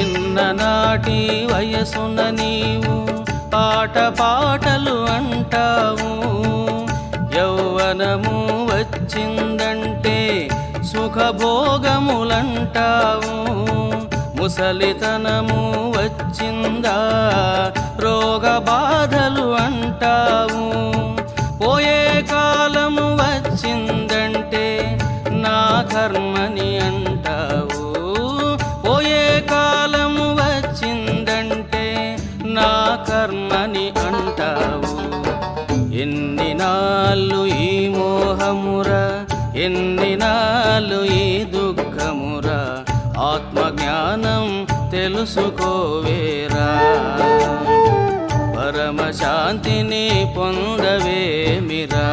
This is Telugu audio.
చిన్ననాటి వయసున నీవు పాటలు అంటావు, యౌవనము వచ్చిందంటే సుఖభోగములంటావు, ముసలితనము వచ్చిందా రోగ బాధలు అంటావు, పోయే కాలము వచ్చిందంటే నా కర్మని అంటావు, పోయే కాలము వచ్చిందంటే నా కర్మని అంటావు. ఎన్ని నాళ్ళు ఈ మోహమురా, ఎన్ని నాళ్ళు ఈ దుఃఖమురా, ఆత్మజ్ఞానం తెలుసుకోవేరా, పరమశాంతిని పొందవేమిరా.